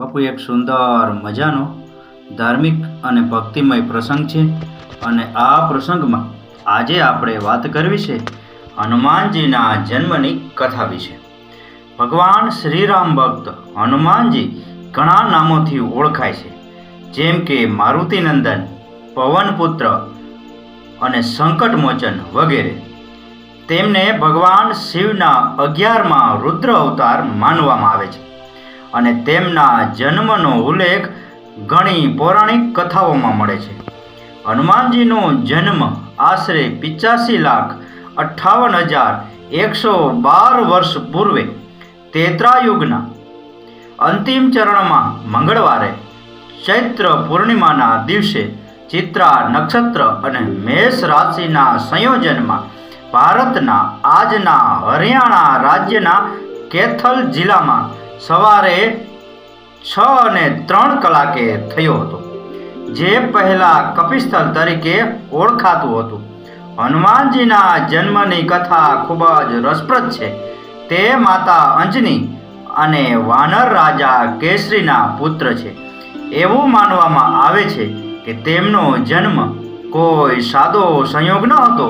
બાપુ એક સુંદર મજાનો ધાર્મિક અને ભક્તિમય પ્રસંગ છે અને આ પ્રસંગમાં આજે આપણે વાત કરવી છે હનુમાનજીના જન્મની કથા વિશે। ભગવાન શ્રીરામ ભક્ત હનુમાનજી ઘણા નામોથી ઓળખાય છે, જેમ કે મારુતિનંદન, પવનપુત્ર અને સંકટમોચન વગેરે। તેમને ભગવાન શિવના 11મા રુદ્ર અવતાર માનવામાં આવે છે અને તેમના જન્મનો ઉલ્લેખ ઘણી પૌરાણિક કથાઓમાં મળે છે। હનુમાનજીનો જન્મ આશરે 85,58,112 વર્ષ પૂર્વે ત્રેતાયુગના અંતિમ ચરણમાં મંગળવારે ચૈત્ર પૂર્ણિમાના દિવસે ચિત્રા નક્ષત્ર અને મેષ રાશિના સંયોજનમાં ભારતના આજના હરિયાણા રાજ્યના કૈથલ જિલ્લામાં સવારે 6:03 થયો હતો, જે પહેલા કપિસ્થળ તરીકે ઓળખાતું હતું। હનુમાનજીના જન્મની કથા ખૂબ જ રસપ્રદ છે। તે માતા અંજની અને વાનર રાજા કેસરીના પુત્ર છે। એવું માનવામાં આવે છે કે તેમનો જન્મ કોઈ સાદો સંયોગ ન હતો,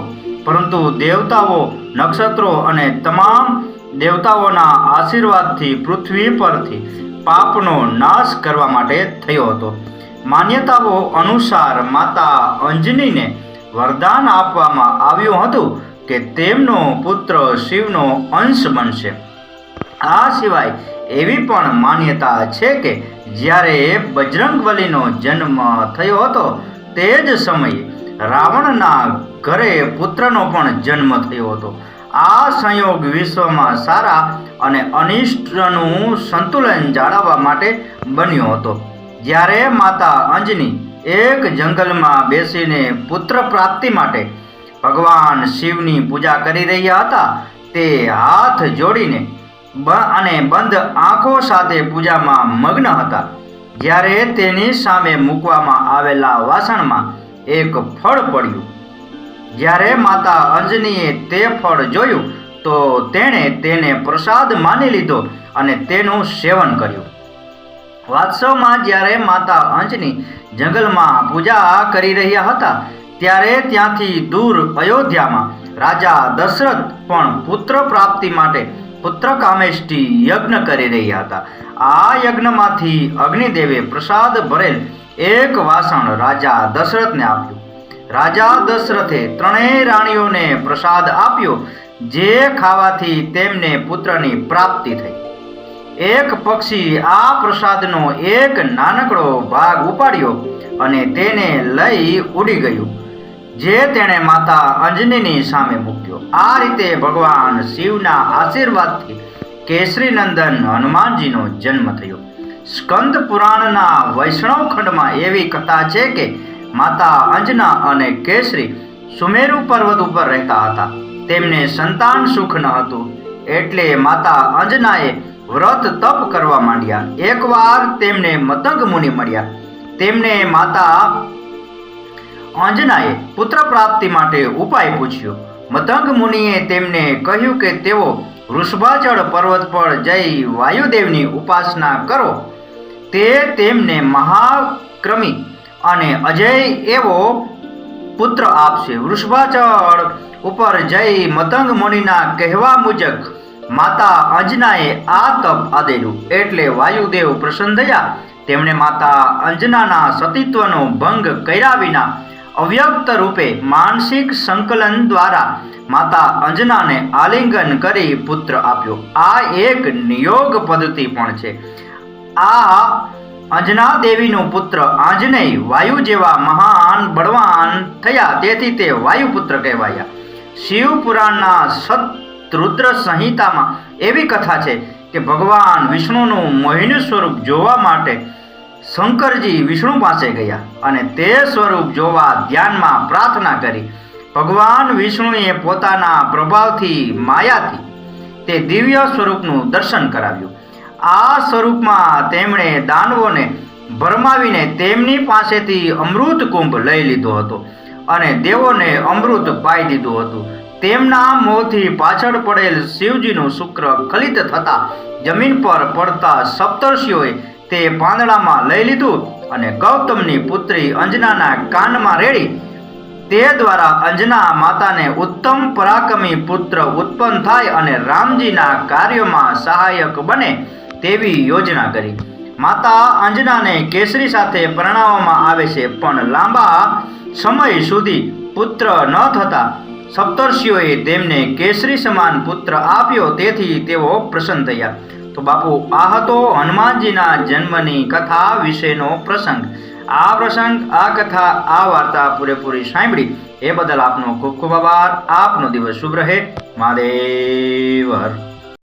પરંતુ દેવતાઓ, નક્ષત્રો અને તમામ દેવતાઓના આશીર્વાદથી પૃથ્વી પરથી પાપનો નાશ કરવા માટે થયો હતો। માન્યતાઓ અનુસાર માતા અંજનીને વરદાન આપવામાં આવ્યું હતું કે તેમનો પુત્ર શિવનો અંશ બનશે। આ સિવાય એવી પણ માન્યતા છે કે જ્યારે બજરંગબલીનો જન્મ થયો હતો તે જ સમયે રાવણના ઘરે પુત્રનો પણ જન્મ થયો હતો। આ સંયોગ વિશ્વમાં સારા અને અનિષ્ટનું સંતુલન જાળવવા માટે બન્યો હતો। જ્યારે માતા અંજની એક જંગલમાં બેસીને પુત્ર પ્રાપ્તિ માટે ભગવાન શિવની પૂજા કરી રહ્યા હતા, તે હાથ જોડીને અને બંધ આંખો સાથે પૂજામાં મગ્ન હતા, જ્યારે તેની સામે મૂકવામાં આવેલા વાસણમાં એક ફળ પડ્યું। જ્યારે માતા અંજનીએ તે ફળ જોયું તો તેણે તેને પ્રસાદ માની લીધો અને તેનું સેવન કર્યું। વાસ્તવમાં જ્યારે માતા અંજની જંગલમાં પૂજા કરી રહ્યા હતા, ત્યારે ત્યાંથી દૂર અયોધ્યામાં રાજા દશરથ પણ પુત્ર પ્રાપ્તિ માટે પુત્રકામેષ્ટિ યજ્ઞ કરી રહ્યા હતા। આ યજ્ઞમાંથી અગ્નિદેવે પ્રસાદ ભરેલ એક વાસણ રાજા દશરથને આપ્યું। રાજા દશરથે ત્રણેય રાણીઓને પ્રસાદ આપ્યો, જે ખાવાથી તેમને પુત્રની પ્રાપ્તિ થઈ। એક પક્ષી આ પ્રસાદનો એક નાનકડો ભાગ ઉપાડ્યો અને તેને લઈ ઉડી ગયું, જે તેણે માતા અંજનીની સામે મૂક્યો। આ રીતે ભગવાન શિવના આશીર્વાદથી કેસરીનંદન હનુમાનજીનો જન્મ થયો। સ્કંદ પુરાણના વૈષ્ણવ ખંડમાં એવી કથા છે કે માતા અંજના અને કેસરી સુમેરુ પર્વત ઉપર રહેતા હતા। તેમને સંતાન સુખ ન હતું, એટલે માતા અંજનાએ વ્રત તપ કરવા માંડ્યા। એકવાર તેમને મતંગ મુનિ મળ્યા। તેમને માતા અંજનાએ પુત્ર પ્રાપ્તિ માટે ઉપાય પૂછ્યો। મતંગ મુનિએ તેમને કહ્યું કે તેઓ વૃષભાચળ પર્વત પર જઈ વાયુદેવની ઉપાસના કરો, તે તેમને મહાક્રમી અને અજય એવો પુત્ર આપશે। વૃષભાચળ ઉપર જઈ મતંગ મુનિના કહેવા મુજબ માતા અંજનાએ આ તપ આદેલું, એટલે વાયુદેવ પ્રસન્ન થયા। તેમણે માતા અંજનાના સતીત્વનો ભંગ કર્યા વિના અવ્યક્ત રૂપે માનસિક સંકલન દ્વારા માતા અંજનાને આલિંગન કરી પુત્ર આપ્યો। આ એક નિયોગ પદ્ધતિ પણ છે। આ અંજના દેવીનો પુત્ર આંજનેય વાયુ જેવા મહાન બળવાન થયા, તેથી તે વાયુપુત્ર કહેવાયા। શિવ પુરાણના સતરુદ્ર સંહિતામાં એવી કથા છે કે ભગવાન વિષ્ણુનું મોહિની સ્વરૂપ જોવા માટે શંકરજી વિષ્ણુ પાસે ગયા અને તે સ્વરૂપ જોવા ધ્યાનમાં પ્રાર્થના કરી। ભગવાન વિષ્ણુએ પોતાના પ્રભાવથી માયાથી તે દિવ્ય સ્વરૂપનું દર્શન કરાવ્યું। આ સ્વરૂપમાં તેમણે દાનવોને ભરમાવીને તેમની પાસેથી અમૃત કુંભ લઈ લીધો હતો અને દેવોને અમૃત પાઈ દીધું હતું। તેમના મોંથી પાછળ પડેલ શિવજીનું શુક્ર ખલિત થતા જમીન પર પડતા સપ્તર્ષિઓએ તે પાંદડામાં લઈ લીધું અને ગૌતમની પુત્રી અંજનાના કાનમાં રેડી તે દ્વારા અંજના માતાને ઉત્તમ પરાક્રમી પુત્ર ઉત્પન્ન થાય અને રામજીના કાર્યોમાં સહાયક બને તેવી યોજના કરી. માતા અંજનાને કેસરી સાથે પરણાવવામાં આવે છે, પણ લાંબા સમય સુધી પુત્ર ન થતા સપ્તર્ષિઓએ તેમને કેસરી સમાન પુત્ર આપ્યો, તેથી તેઓ પ્રસન્ન થયા. તો બાપુ, આ હતો હનુમાનજીના જન્મની કથા વિશેનો પ્રસંગ. આ પ્રસંગ, આ કથા, આ વાર્તા પૂરેપૂરી સાંભળી એ બદલ આપનો ખૂબ ખૂબ આભાર. આપનો દિવસ શુભ રહે. મહાદેવ હર.